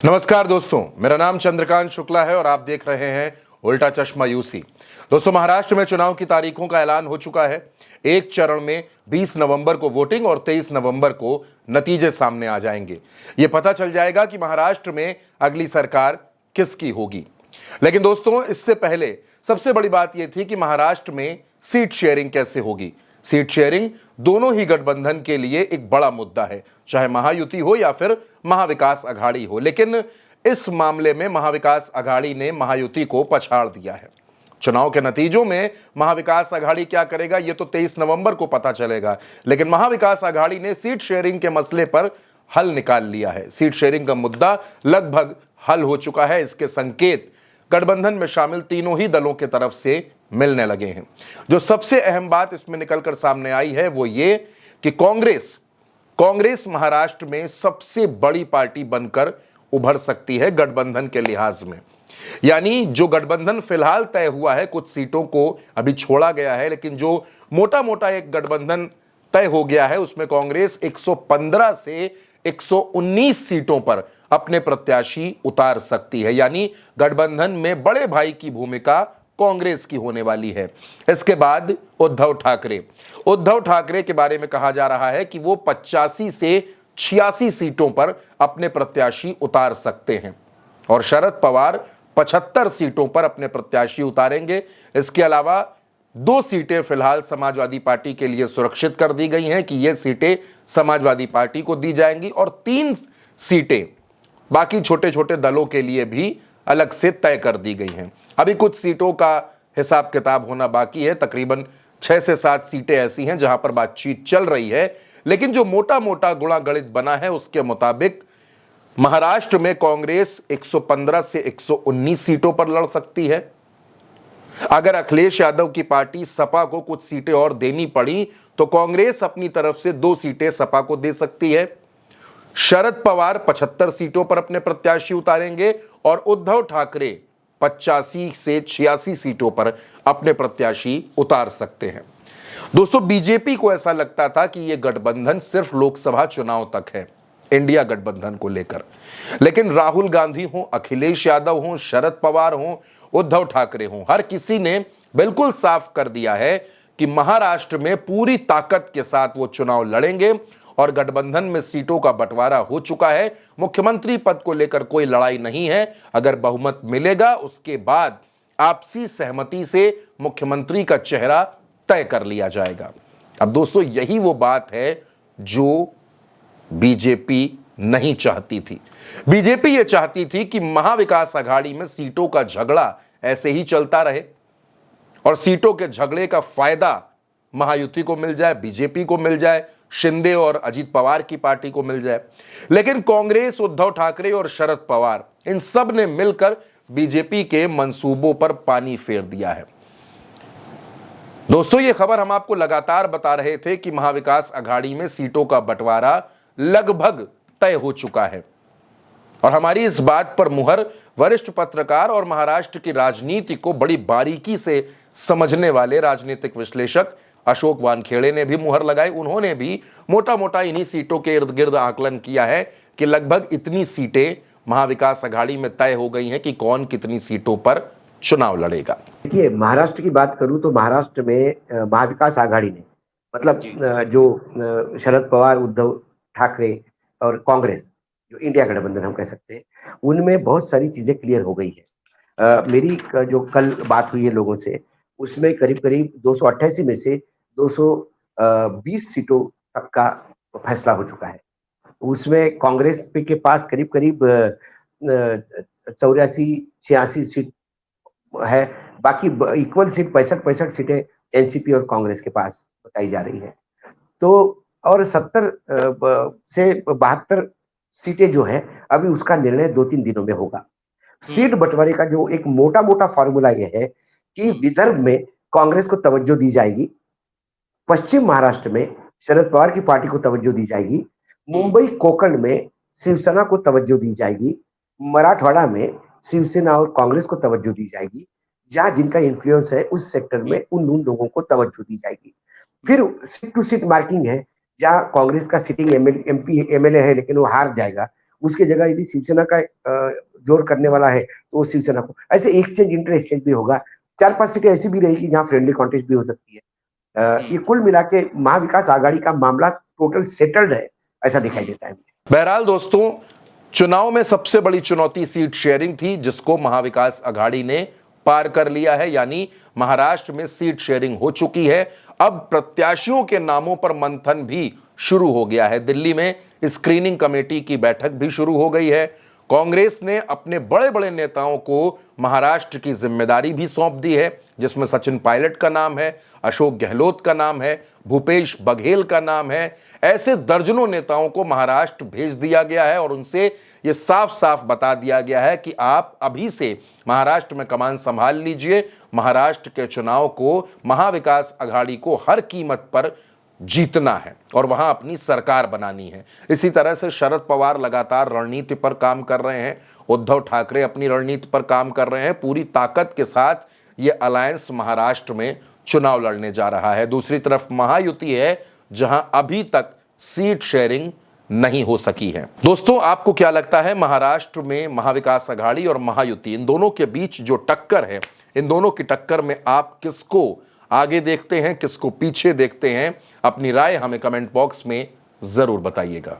नमस्कार दोस्तों, मेरा नाम चंद्रकांत शुक्ला है और आप देख रहे हैं उल्टा चश्मा यूसी। दोस्तों, महाराष्ट्र में चुनाव की तारीखों का ऐलान हो चुका है। एक चरण में 20 नवंबर को वोटिंग और 23 नवंबर को नतीजे सामने आ जाएंगे। यह पता चल जाएगा कि महाराष्ट्र में अगली सरकार किसकी होगी। लेकिन दोस्तों, इससे पहले सबसे बड़ी बात यह थी कि महाराष्ट्र में सीट शेयरिंग कैसे होगी। सीट शेयरिंग दोनों ही गठबंधन के लिए एक बड़ा मुद्दा है, चाहे महायुति हो या फिर महाविकास अघाड़ी हो। लेकिन इस मामले में महाविकास अघाड़ी ने महायुति को पछाड़ दिया है। चुनाव के नतीजों में महाविकास अघाड़ी क्या करेगा, यह तो 23 नवंबर को पता चलेगा। लेकिन महाविकास अघाड़ी ने सीट शेयरिंग के मसले पर हल निकाल लिया है। सीट शेयरिंग का मुद्दा लगभग हल हो चुका है। इसके संकेत गठबंधन में शामिल तीनों ही दलों के तरफ से मिलने लगे हैं। जो सबसे अहम बात इसमें निकलकर सामने आई है वो ये कि कांग्रेस महाराष्ट्र में सबसे बड़ी पार्टी बनकर उभर सकती है गठबंधन के लिहाज में। यानी जो गठबंधन फिलहाल तय हुआ है, कुछ सीटों को अभी छोड़ा गया है, लेकिन जो मोटा मोटा एक गठबंधन तय हो गया है उसमें कांग्रेस 115 से 119 सीटों पर अपने प्रत्याशी उतार सकती है। यानी गठबंधन में बड़े भाई की भूमिका कांग्रेस की होने वाली है। इसके बाद उद्धव ठाकरे के बारे में कहा जा रहा है कि वो 85 से 86 सीटों पर अपने प्रत्याशी उतार सकते हैं और शरद पवार 75 सीटों पर अपने प्रत्याशी उतारेंगे। इसके अलावा 2 सीटें फिलहाल समाजवादी पार्टी के लिए सुरक्षित कर दी गई हैं कि ये सीटें समाजवादी पार्टी को दी जाएंगी और 3 सीटें बाकी छोटे छोटे दलों के लिए भी अलग से तय कर दी गई हैं। अभी कुछ सीटों का हिसाब किताब होना बाकी है। तकरीबन 6 से 7 सीटें ऐसी हैं जहां पर बातचीत चल रही है। लेकिन जो मोटा मोटा गुणा गणित बना है उसके मुताबिक महाराष्ट्र में कांग्रेस 115 से 119 सीटों पर लड़ सकती है। अगर अखिलेश यादव की पार्टी सपा को कुछ सीटें और देनी पड़ी तो कांग्रेस अपनी तरफ से 2 सीटें सपा को दे सकती है। शरद पवार 75 सीटों पर अपने प्रत्याशी उतारेंगे और उद्धव ठाकरे 85 से 86 सीटों पर अपने प्रत्याशी उतार सकते हैं। दोस्तों, बीजेपी को ऐसा लगता था कि यह गठबंधन सिर्फ लोकसभा चुनाव तक है, इंडिया गठबंधन को लेकर। लेकिन राहुल गांधी हो, अखिलेश यादव हो, शरद पवार हो, उद्धव ठाकरे हो, हर किसी ने बिल्कुल साफ कर दिया है कि महाराष्ट्र में पूरी ताकत के साथ वो चुनाव लड़ेंगे और गठबंधन में सीटों का बंटवारा हो चुका है। मुख्यमंत्री पद को लेकर कोई लड़ाई नहीं है। अगर बहुमत मिलेगा उसके बाद आपसी सहमति से मुख्यमंत्री का चेहरा तय कर लिया जाएगा। अब दोस्तों, यही वो बात है जो बीजेपी नहीं चाहती थी। बीजेपी ये चाहती थी कि महाविकास अघाड़ी में सीटों का झगड़ा ऐसे ही चलता रहे और सीटों के झगड़े का फायदा महायुति को मिल जाए, बीजेपी को मिल जाए, शिंदे और अजीत पवार की पार्टी को मिल जाए। लेकिन कांग्रेस, उद्धव ठाकरे और शरद पवार इन सब ने मिलकर बीजेपी के मंसूबों पर पानी फेर दिया है। दोस्तों, ये खबर हम आपको लगातार बता रहे थे कि महाविकास अघाड़ी में सीटों का बंटवारा लगभग तय हो चुका है और हमारी इस बात पर मुहर वरिष्ठ पत्रकार और महाराष्ट्र की राजनीति को बड़ी बारीकी से समझने वाले राजनीतिक विश्लेषक अशोक वानखेड़े ने भी मुहर लगाई। उन्होंने भी मोटा मोटा इन्हीं सीटों के इर्द गिर्द आकलन किया है कि लगभग इतनी सीटें महाविकास अघाड़ी में तय हो गई हैं कि कौन कितनी सीटों पर चुनाव लड़ेगा। देखिए, महाराष्ट्र की बात करूं तो महाराष्ट्र में महाविकास आघाड़ी ने मतलब जो शरद पवार, उद्धव ठाकरे और कांग्रेस, जो इंडिया गठबंधन हम कह सकते हैं, उनमें बहुत सारी चीजें क्लियर हो गई है। मेरी जो कल बात हुई है लोगों से, उसमें करीब करीब 288 में से 220 सीटों तक का फैसला हो चुका है। उसमें कांग्रेस के पास करीब करीब 84-86 सीट है। बाकी इक्वल सीट 65 सीटें एनसीपी और कांग्रेस के पास बताई जा रही है। तो और 70 से 72 सीटें जो है, अभी उसका निर्णय 2-3 दिनों में होगा। सीट बंटवारे का जो एक मोटा मोटा फॉर्मूला यह है कि विदर्भ में कांग्रेस को तवज्जो दी जाएगी, पश्चिम महाराष्ट्र में शरद पवार की पार्टी को तवज्जो दी जाएगी, मुंबई कोंकण में शिवसेना को तवज्जो दी जाएगी, मराठवाड़ा में शिवसेना और कांग्रेस को तवज्जो दी जाएगी। जहां जिनका इन्फ्लुएंस है उस सेक्टर में उन लोगों को तवज्जो दी जाएगी। फिर सीट टू सीट मार्किंग है, जहां कांग्रेस का सिटिंग एमएलए है लेकिन वो हार जाएगा, उसकी जगह यदि शिवसेना का जोर करने वाला है तो वो शिवसेना को, ऐसे एक्सचेंज इंटर एक्सचेंज भी होगा। 4-5 सीटें ऐसी भी रहेगी जहां फ्रेंडली कॉन्टेस्ट भी हो सकती है। ये कुल मिला के महाविकास आघाड़ी का मामला टोटल सेटल्ड है, ऐसा दिखाई देता है मुझे। बहरहाल दोस्तों, चुनाव में सबसे बड़ी चुनौती सीट शेयरिंग थी, जिसको महाविकास आघाड़ी ने पार कर लिया है, यानी महाराष्ट्र में सीट शेयरिंग हो चुकी है। अब प्रत्याशियों के नामों पर मंथन भी शुरू हो गया है। दिल्ली में स्क्रीनिंग कमेटी की बैठक भी शुरू हो गई है। कांग्रेस ने अपने बड़े बड़े नेताओं को महाराष्ट्र की जिम्मेदारी भी सौंप दी है, जिसमें सचिन पायलट का नाम है, अशोक गहलोत का नाम है, भूपेश बघेल का नाम है। ऐसे दर्जनों नेताओं को महाराष्ट्र भेज दिया गया है और उनसे यह साफ साफ बता दिया गया है कि आप अभी से महाराष्ट्र में कमान संभाल लीजिए। महाराष्ट्र के चुनाव को महाविकास आघाड़ी को हर कीमत पर जीतना है और वहां अपनी सरकार बनानी है। इसी तरह से शरद पवार लगातार रणनीति पर काम कर रहे हैं, उद्धव ठाकरे अपनी रणनीति पर काम कर रहे हैं। पूरी ताकत के साथ ये अलायंस महाराष्ट्र में चुनाव लड़ने जा रहा है। दूसरी तरफ महायुति है, जहां अभी तक सीट शेयरिंग नहीं हो सकी है। दोस्तों, आपको क्या लगता है, महाराष्ट्र में महाविकास आघाड़ी और महायुति, इन दोनों के बीच जो टक्कर है, इन दोनों की टक्कर में आप किसको आगे देखते हैं, किसको पीछे देखते हैं? अपनी राय हमें कमेंट बॉक्स में जरूर बताइएगा।